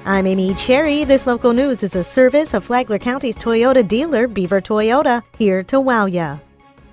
I'm Amy Cherry. This local news is a service of Flagler County's Toyota dealer, Beaver Toyota, here to wow ya.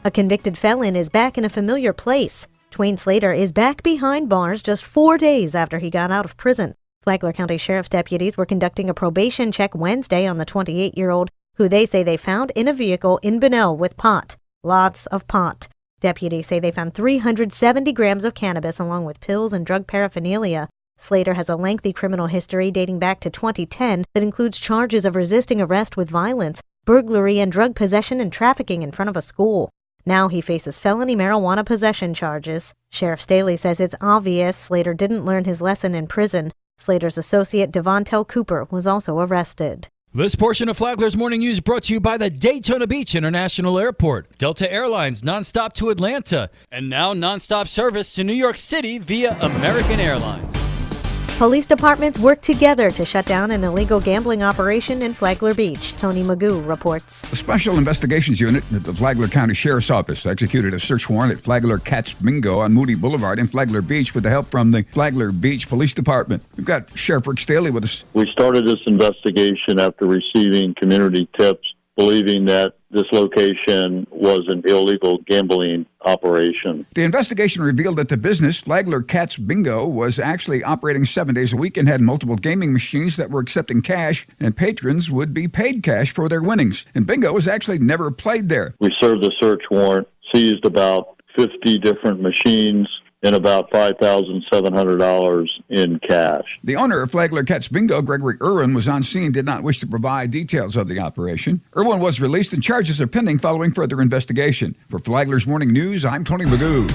A convicted felon is back in a familiar place. Duane Slater is back behind bars just 4 days after he got out of prison. Flagler County Sheriff's deputies were conducting a probation check Wednesday on the 28-year-old, who they say they found in a vehicle in Bunnell with pot. Lots of pot. Deputies say they found 370 grams of cannabis along with pills and drug paraphernalia. Slater has a lengthy criminal history dating back to 2010 that includes charges of resisting arrest with violence, burglary, and drug possession and trafficking in front of a school. Now he faces felony marijuana possession charges. Sheriff Staley says it's obvious Slater didn't learn his lesson in prison. Slater's associate Devontel Cooper was also arrested. This portion of Flagler's Morning News brought to you by the Daytona Beach International Airport, Delta Airlines nonstop to Atlanta, and now nonstop service to New York City via American Airlines. Police departments work together to shut down an illegal gambling operation in Flagler Beach. Tony Magoo reports. The Special Investigations Unit at the Flagler County Sheriff's Office executed a search warrant at Flagler Cats Bingo on Moody Boulevard in Flagler Beach with the help from the Flagler Beach Police Department. We've got Sheriff Rick Staley with us. We started this investigation after receiving community tips believing that this location was an illegal gambling operation. The investigation revealed that the business, Flagler Cats Bingo, was actually operating 7 days a week and had multiple gaming machines that were accepting cash, and patrons would be paid cash for their winnings. And bingo was actually never played there. We served a search warrant, seized about 50 different machines, and about $5,700 in cash. The owner of Flagler Cats Bingo, Gregory Irwin, was on scene, did not wish to provide details of the operation. Irwin was released and charges are pending following further investigation. For Flagler's Morning News, I'm Tony Magoo.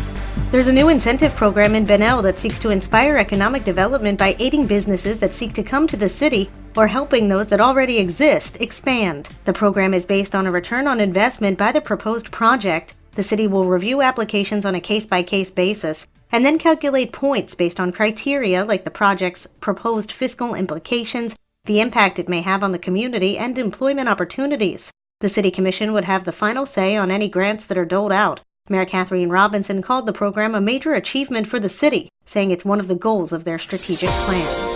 There's a new incentive program in Bunnell that seeks to inspire economic development by aiding businesses that seek to come to the city or helping those that already exist expand. The program is based on a return on investment by the proposed project. The city will review applications on a case-by-case basis and then calculate points based on criteria like the project's proposed fiscal implications, the impact it may have on the community, and employment opportunities. The City Commission would have the final say on any grants that are doled out. Mayor Kathleen Robinson called the program a major achievement for the city, saying it's one of the goals of their strategic plan.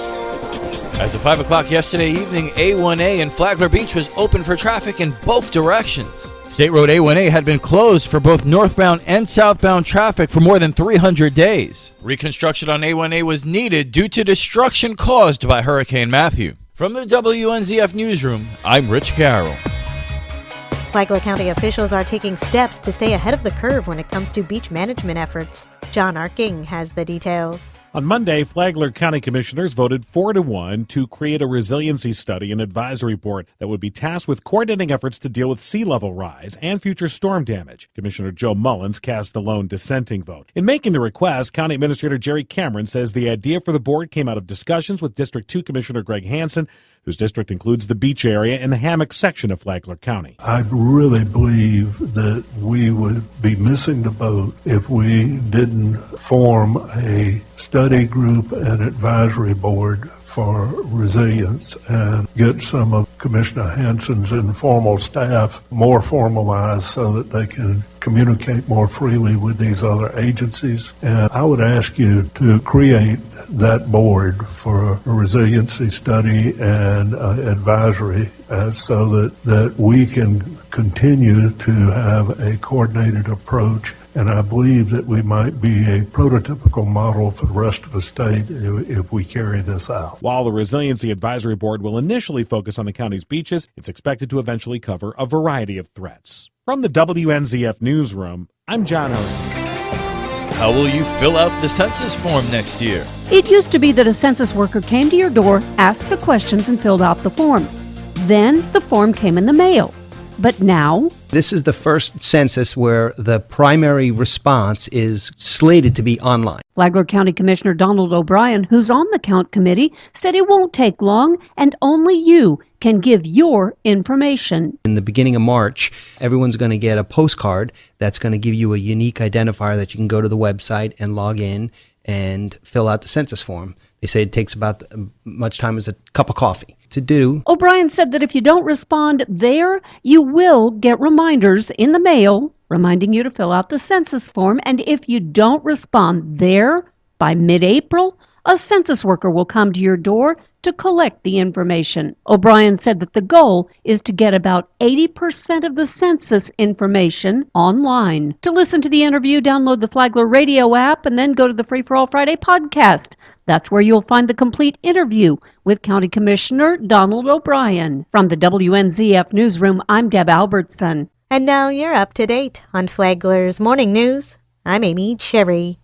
As of 5 o'clock yesterday evening, A1A in Flagler Beach was open for traffic in both directions. State Road A1A had been closed for both northbound and southbound traffic for more than 300 days. Reconstruction on A1A was needed due to destruction caused by Hurricane Matthew. From the WNZF Newsroom, I'm Rich Carroll. Flagler County officials are taking steps to stay ahead of the curve when it comes to beach management efforts. John Arking has the details. On Monday, Flagler County Commissioners voted 4-1 to create a resiliency study and advisory board that would be tasked with coordinating efforts to deal with sea level rise and future storm damage. Commissioner Joe Mullins cast the lone dissenting vote. In making the request, County Administrator Jerry Cameron says the idea for the board came out of discussions with District 2 Commissioner Greg Hansen, whose district includes the beach area and the hammock section of Flagler County. I really believe that we would be missing the boat if we didn't form a study group and advisory board for resilience and get some of Commissioner Hansen's informal staff more formalized so that they can communicate more freely with these other agencies. And I would ask you to create that board for a resiliency study and advisory so that we can continue to have a coordinated approach. And I believe that we might be a prototypical model for the rest of the state if we carry this out. While the Resiliency Advisory Board will initially focus on the county's beaches, it's expected to eventually cover a variety of threats. From the WNZF Newsroom, I'm John Owen. How will you fill out the census form next year? It used to be that a census worker came to your door, asked the questions, and filled out the form. Then the form came in the mail. But now, this is the first census where the primary response is slated to be online. Flagler County Commissioner Donald O'Brien, who's on the count committee, said it won't take long and only you can give your information. In the beginning of March, everyone's going to get a postcard that's going to give you a unique identifier that you can go to the website and log in and fill out the census form. They say it takes about as much time as a cup of coffee to do. O'Brien said that if you don't respond there, you will get reminders in the mail reminding you to fill out the census form. And if you don't respond there by mid-April, A census worker will come to your door to collect the information. O'Brien said that the goal is to get about 80% of the census information online. To listen to the interview, download the Flagler radio app and then go to the Free for All Friday podcast. That's where you'll find the complete interview with County Commissioner Donald O'Brien. From the WNZF Newsroom, I'm Deb Albertson. And now you're up to date on Flagler's Morning News. I'm Amy Cherry.